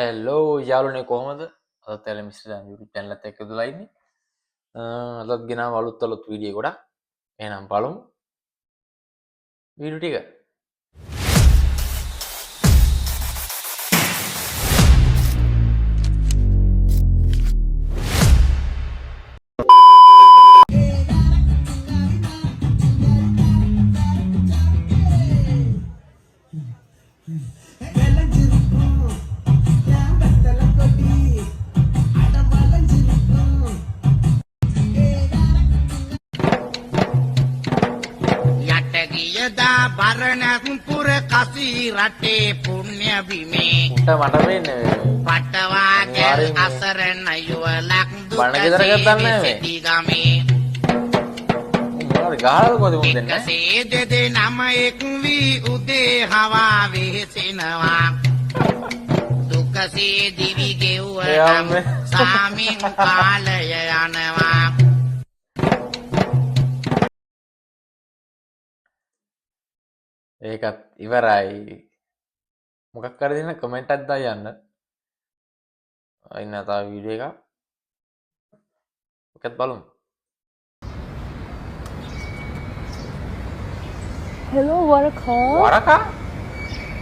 හෙල්ලෝ යාළුවනේ කොහොමද? අදත් යාළුවා මිස්ටර් ජාන් YouTube channel එකත් එක්ක ඉදලා ඉන්නේ. අදත් ගෙනාව අලුත් වීඩියෝ ගොඩක්. එහෙනම් බලමු වීඩියෝ ටික. යටගියදා බරණැස්පුර කසී රටේ පුණ්‍ය බිමේ උන්ට මට වෙන්නේ පටවාගල් අසරණ යුවලක් බණ ගෙදර ගත්තන්නේ මේ. ගමේ මොනවද ගහලා කොහොමද මුන් දෙන්නේ? එකසේ දෙදෙනම එක් වී උදේ හවා වෙහෙසෙනවා දුකසේ දිවි ගෙව්වනම් සාමින් කාලය යනවා ඒකත් ඉවරයි. මොකක් කර දෙන්න කමෙන්ට් එකක් දාලා යන්න. අයින්න තව වීඩියෝ එකක්. ඔකත් බලමු. Hello, Waraka. වරකා?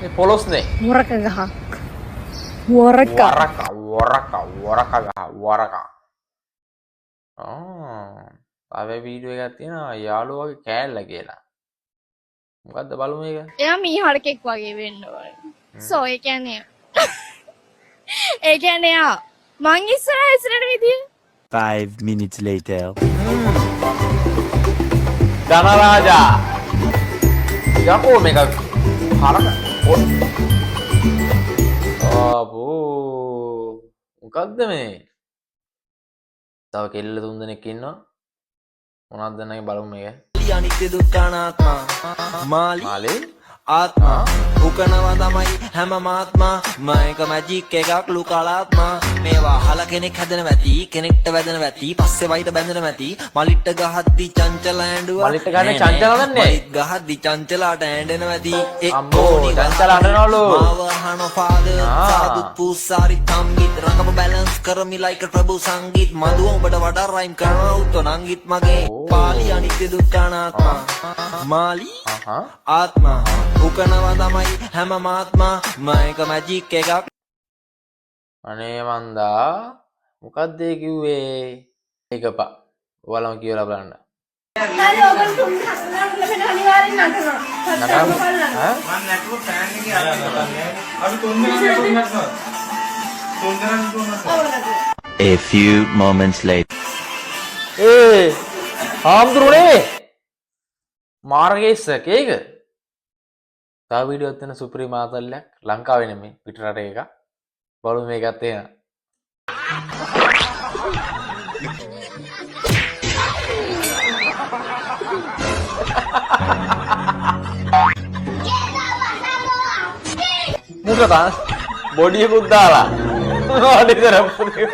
මේ පොලොස්නේ. Waraka ගහ. Waraka. වරකා ගහ වරකා. තව වීඩියෝ එකක් තියෙනවා යාළුවාගේ කෑල්ල කියලා. මොකද්ද බලමු මේක. එයා මීහරකෙක් වගේ වෙන්න ඕනේ. සෝ ඒ කියන්නේ යා මං ඉස්සරහ ඉස්සරහට විදිය 5 minutes later. ධනරාජා. යකෝ මේක හරක. ආබෝ. මොකද්ද මේ? තව කෙල්ල තුන් දෙනෙක් ඉන්නවා. මොනවද නැගේ බලමු මේක. අනිත්‍ය දුක්ඛ අනාත්මා මාලි ආත්මා උකනවා තමයි හැම මාත්මා මයක මැජික් එකක් ලුකලාත්මා මේවා අහල කෙනෙක් හැදෙන වැති කෙනෙක්ට වැදෙන වැති පස්සේ වයිට බැඳෙන වැති මලිට ගහද්දි චංචල ඇඬුවා මලිට ගන්නේ චංචල දන්නේ මලිට ගහද්දි චංචලට ඇඬෙන වැති අම්බෝ චංචල අඬනවලු මාව අහන ෆාදර් සාදු පුසාරි තම්ගිත් රංගම බැලන්ස් කරමි ලයික් ප්‍රභු සංගීත් මදුව ඔබට වඩා රයිම් කරනවා උත්තෝ නංගිත් මගේ පාලි අනිත්‍ය දුක්ඛ අනාත්මා මාලි ආත්මා උකනවා තමයි හැම මාත්මා මයක මැජික් එකක් අනේ මන්දා මොකක්ද ඒ කිව්වේ ඒකපා ඔයාලම කියලා බලන්න හරි ඔබන් තුන් හස්නන් ලැබෙන අනිවාර්යෙන් නටනවා නටන්න ඈ මම නැටුව ෆෑන් එකේ අරගෙන අපි තුන් දෙනා නටනවා තුන් දෙනා නටනවා A few moments later. ඒ ආම්දුරුනේ මාර්ගේස් කේක තව වීඩියෝ එකක් තියෙන සුපිරි මාතල්ලයක් ලංකාවේ නෙමෙයි පිටරට එකක් බලමු මේකත් එහෙනම් මුකද බොඩි එකක් දාලා ඔඩි කරපුනේ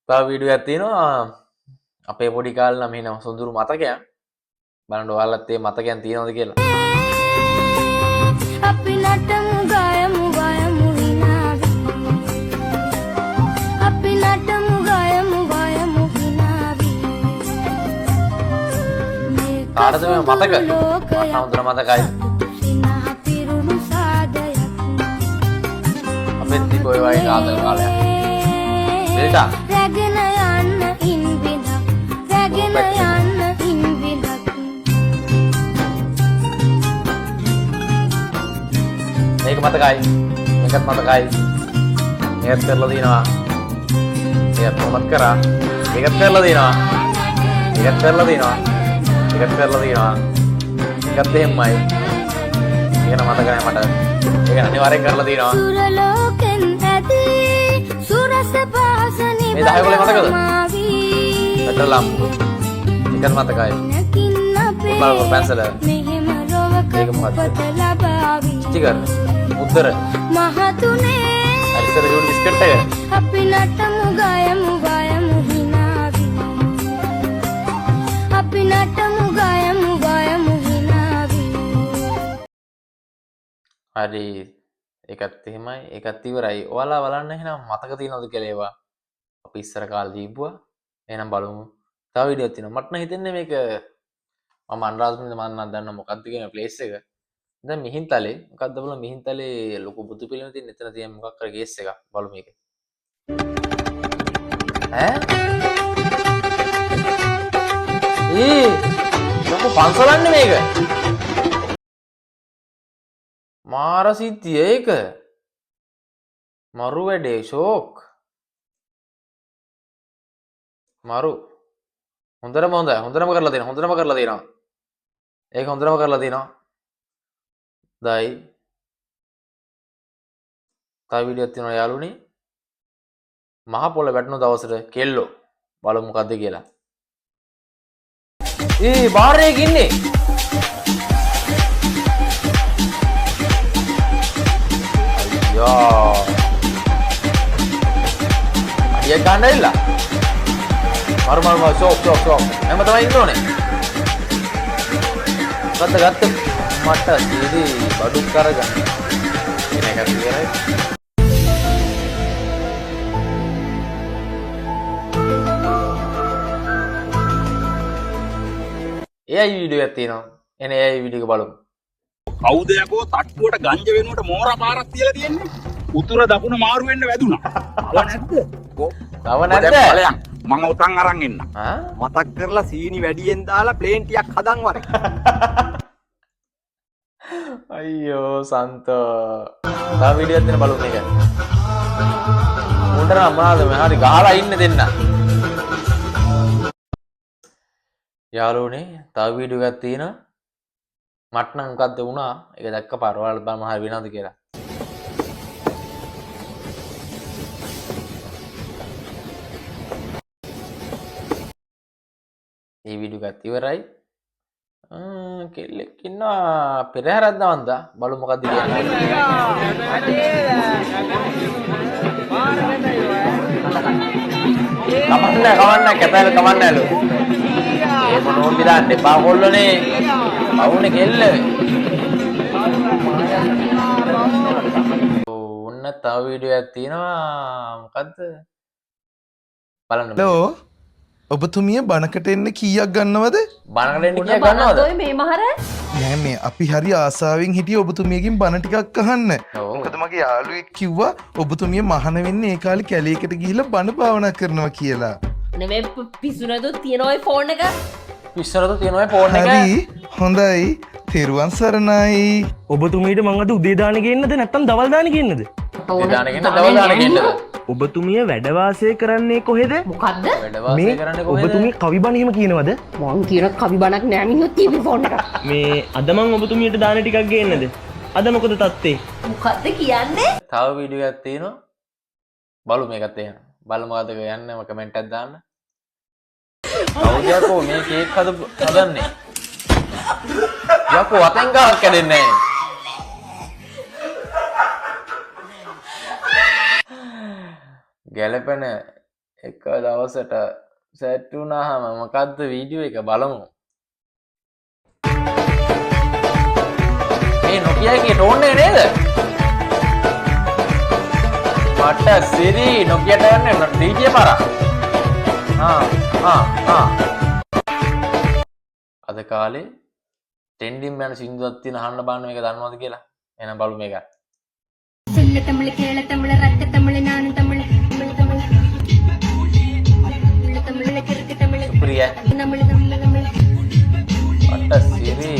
තව වීඩියෝ එකක් තියෙනවා අපේ පොඩි කාලේ නම් එහෙනම් සොඳුරු මතකයක් බලන්න ඔයාලත් මේ මතකයන් තියෙනවද කියලා අපි නටමු ගයමු ගයමු හිනාවි අපි නටමු ගයමු ගයමු හිනාවි කාටද මේ මතක හඳුන මතකයි සිනහ පිරුණු සාදයක් අපේ තිබ්බ ඔය වගේ ආදර කාලයක් එල්ටා රැගෙන යන්න ඉන් බිඳක් රැගෙන යන්න ඉන් බිඳක් මේක මතකයි මේකත් මතකයි මේකත් කරලා දිනවා මේකත් කොහොමද කරා මේකත් කරලා දිනවා මේකත් කරලා දිනවා මේකත් කරලා දිනවා මේකත් එහෙමයි මේක නම් මතකයි මට ඒක අනිවාර්යෙන් කරලා දිනවා සුර ලෝකෙන් ඇති සුරස පහසනි මේ 10 ගොල්ලේ මතකද පෙට්‍රල් ලාම්පු ඒකත් මතකයි බලන්න පැන්සල මෙහෙම රොවක ඒක මොකද්ද? පොත ලබාවි ස්ටිකර් මුද්දර මහතුනේ අරිසර ජූලි බිස්කට් එක අපි නටමු ගයමු ගයමු හිනාවි අපි නටමු ගයමු ගයමු හිනාවි හරි. ඒකත් එහෙමයි. ඒකත් ඉවරයි. ඔයාලා බලන්න එහෙනම් මතක තියෙනවද කියලා ඒවා? අපි ඉස්සර කාලේ දීපුවා. එහෙනම් බලමු. තව වීඩියෝක් තියෙනවා. මට නම් හිතෙන්නේ මේක මම අනුරාධපුරේ මම නම් දන්නවා මොකක්ද කියන ප්ලේස් එක. දැන් මිහින්තලේ මොකක්ද බලමු මිහින්තලේ ලොකු බුදු පිළිම තියෙන එතන තියෙන මොකක් කර ගේස් එකක් බලමු මේක. ඈ? ලොකු පන්සලන්නේ මේක. මාර සිද්ධිය ඒක. මරු වැඩේ ෂෝක්. මරු. හොඳටම හොඳයි. හොඳටම කරලා තියෙනවා. හොඳටම කරලා තියෙනවා. ඒක හොඳටම කරලා තියෙනවා. දයි. තව වීඩියෝක් තියෙනවා යාළුවනේ. මහ පොළ වැටුණු දවසට කෙල්ලෝ බලමු මොකද්ද කියලා. බාරයක ඉන්නේ. අයියා. අයියා ගන්නilla. මරු ෂෝක්. එම තමයි ඉන්න ඕනේ. ගත්ත මට සීඩි බඩු කරගන්න. එන එක ඉවරයි. එයි වීඩියෝ එකක් තියෙනවා. එනේ එයි වීඩියෝ එක බලමු. කවුද යකෝ තට්ටුවට ගංජ වෙනුවට මෝරා පාරක් තියලා තියෙන්නේ? උතුර දකුණ මාරු වෙන්න වැදුනා. තව නැද්ද? තව නැද්ද? මම උතන් අරන් එන්න. මතක් කරලා සීනි වැඩියෙන් දාලා ප්ලේන් ටිකක් හදන් වරේ. අයියෝ සන්තෝ. තව වීඩියෝ එකක් දෙන්න බලමු මේක. උන්ට නම් මොනවාද මේ හරි ගහලා ඉන්නේ දෙන්න. යාළුවනේ තව වීඩියෝ එකක් තියෙනවා. මට නම් මොකද්ද වුණා? ඒක දැක්ක පාර ඔයාලා බලන්න හරි වෙනවද කියලා. මේ වීඩියෝ එකත් ඉවරයි. කෙල්ලෙක් ඉන්නවා පෙරහැරක් දවන්දා බලමු මොකද්ද කියන්නේ. කමන්න කැපෑල කමන්නලු. ඒ මොනෝන් දිරන්න එපා කොල්ලනේ. බවුනේ කෙල්ල. ඔන්න තව වීඩියෝ එකක් තියෙනවා. මොකද්ද? බලන්න. හලෝ ඔබතුමිය බණකට එන්න කීයක් ගන්නවද? බණකට එන්න කීයක් ගන්නවද? ඔය මේ මහර නෑ මේ අපි හරි ආසාවෙන් හිටියේ ඔබතුමියගෙන් බණ ටිකක් අහන්න. මොකද මගේ යාළුවෙක් කිව්වා ඔබතුමිය මහාන වෙන්නේ ඒ කාලේ කැලේකට ගිහිල්ලා බණ භාවනා කරනවා කියලා. නෙමෙයි පිස්සුනදු තියෙන ඔය ෆෝන් එක. පිස්සුනදු තියෙන ඔය ෆෝන් එක. හරි හොඳයි. තෙරුවන් සරණයි. ඔබතුමීට මං අද උදේ දාන ගේන්නද නැත්නම් දවල් දාන ගේන්නද? උදේ දාන ගේන්න දවල් දාන ගේන්නද? ඔබතුමිය වැඩ වාසය කරන්නේ කොහෙද? මොකද්ද? වැඩ වාසය කරන්නේ කොහෙද? ඔබතුමිය කවි බණ එහෙම කියනවද? මං කියන කවි බණක් නෑ මිනිස්සු ටීවී ෆෝන් එක. මේ අද මං ඔබතුමියට දාන ටිකක් ගේන්නද? අද මොකද තත්ත්වේ? මොකද්ද කියන්නේ? තව වීඩියෝ එකක් තියෙනවා. බලමු මේකත් එහෙනම්. බලමු මොකද යන්නම කමෙන්ට් එකක් දාන්න. කවුද යකෝ මේ කේක් හදන්නේ? යකෝ අතෙන් ගාවක් කැඩෙන්නේ නැහැ. ගැලපෙන එක දවසට සෙට් වුණාම මොකද්ද වීඩියෝ එක බලමු. මේ Nokia එකේ ටෝන් එක නේද? මට සිරි Nokia ටර්න් එක DJ පාරක්. අද කාලේ ටෙන්ඩින් යන සින්දුවක් තියෙන අහන්න බලන්න මේක දන්නවද කියලා. එහෙනම් බලමු මේක. சொல்ல தமிழ் கேள தமிழ் ரத்த தமிழ் நானும் தமிழ் தமிழ் தமிழ் உள்ள தமிழ்ல கிறுக்கு தமிழ் பிரிய தமிழ் தமிழ் தமிழ் அட்ட சிரி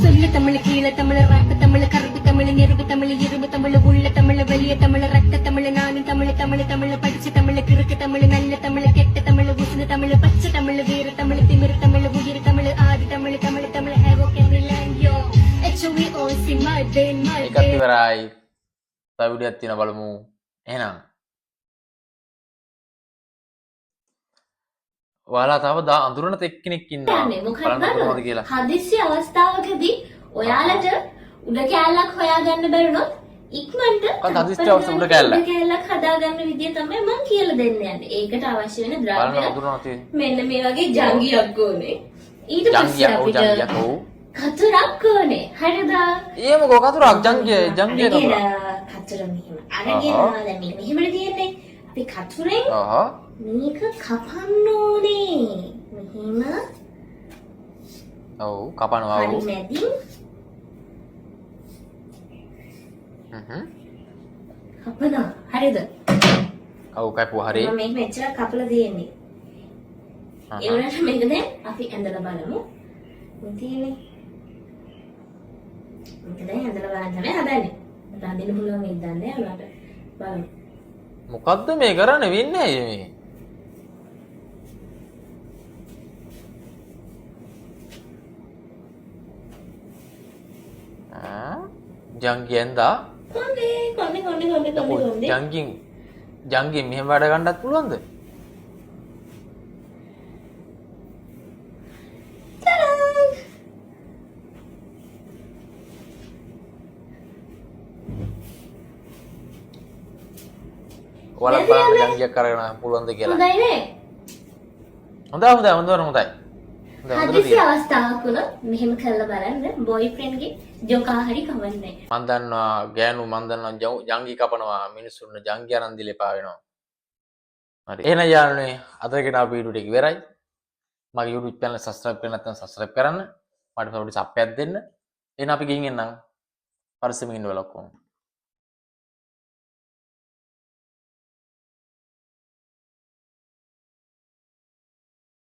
சொல்ல தமிழ் கீழ தமிழ் ரத்த தமிழ் கருப்பு தமிழ் நெருப்பு தமிழ் இரும்பு தமிழ் உள்ள தமிழ் வெளிய தமிழ் ரத்த தமிழ் நானும் தமிழ் தமிழ் தமிழ் படிச்ச தமிழ் கிறுக்கு தமிழ் நல்ல தமிழ் கெட்ட தமிழ் உசுன தமிழ் பச்சை தமிழ் வீர தமிழ் திமிர் தமிழ் உயிர் தமிழ் ஆதி தமிழ் தமிழ் தமிழ் ஹேவோ கேமிலான் யோ HOV all see my day my එකත් day ඉවරයි. තව වීඩියෝ එකක් තියෙනවා බලමු. එහෙනම් ඔයාලා තව අඳුරන එක්කෙනෙක් ඉන්නවා. බලන්න කොහොමද කියලා. හදිස්සි අවස්ථාවකදී ඔයාලට උඩ කෑල්ලක් හොයාගන්න බැරිනොත් ඉක්මනට මොකක්ද හදිස්සි අවස්ථාව උඩ කෑල්ල? උඩ කෑල්ලක් හදාගන්න විදිය තමයි මම කියලා දෙන්න යන්නේ. ඒකට අවශ්‍ය වෙන බලන්න ද්‍රව්‍ය අඳුරනවා තියෙන්නේ. මෙන්න මේ වගේ ජංගියක් ඕනේ. ඊට පස්සේ අපිට කතුරක් ඕනේ. හරිද? ඒ මොකෝ කතුරක් ජංගිය කතුරක්. කතුර මෙහෙම අරගෙන දැන් මේක මෙහෙමනේ තියෙන්නේ. අපි කතුරෙන් මේක කපන්න ඕනේ. මෙහෙම. ඔව් කපනවා. හරි මැදින්. කපනවා. හරිද? ඔව් කපුවා හරි. මම මේක මෙච්චර කපලා තියෙන්නේ. ඒ වුණාට මේක දැන් අපි ඇඳලා බලමු. මේ තියෙන්නේ. මේක දැන් ඇඳලා බලන්න තමයි හදන්නේ. හදන්න පුළුවන් මේක දන්නේ නැහැ බලමු. මොකද්ද මේ කරන්නේ වෙන්නේ ඇයි මේ? ජංගියෙන්දා කොණ්ඩේ ජංගින් මෙහෙම වැඩ ගන්නත් පුළුවන්ද? ඔයාලා බලන්න ජංගියක් අරගෙන පුළුවන්ද කියලා. හොඳයි නේ. හොඳයි. හදිසි අවස්ථාවක් වුණොත් මෙහෙම කරලා බලන්න බොයිෆ්‍රෙන්ඩ්ගේ ජොකා හරි කවන්නේ. මන් දන්නවා ගෑනු මන් දන්නවා ජංගි කපනවා මිනිස්සුන්ට ජංගි අරන් දීලා එපා වෙනවා. හරි. එහෙනම් යාළුවනේ අදගෙන අපි වීඩියෝ ටික ඉවරයි. මගේ YouTube channel subscribe කරලා නැත්නම් subscribe කරන්න. මට පොඩි සප්පයක් දෙන්න. එහෙනම් අපි ගිහින් එන්නම්. පරිස්සමින් ඉන්න වෙලාවක.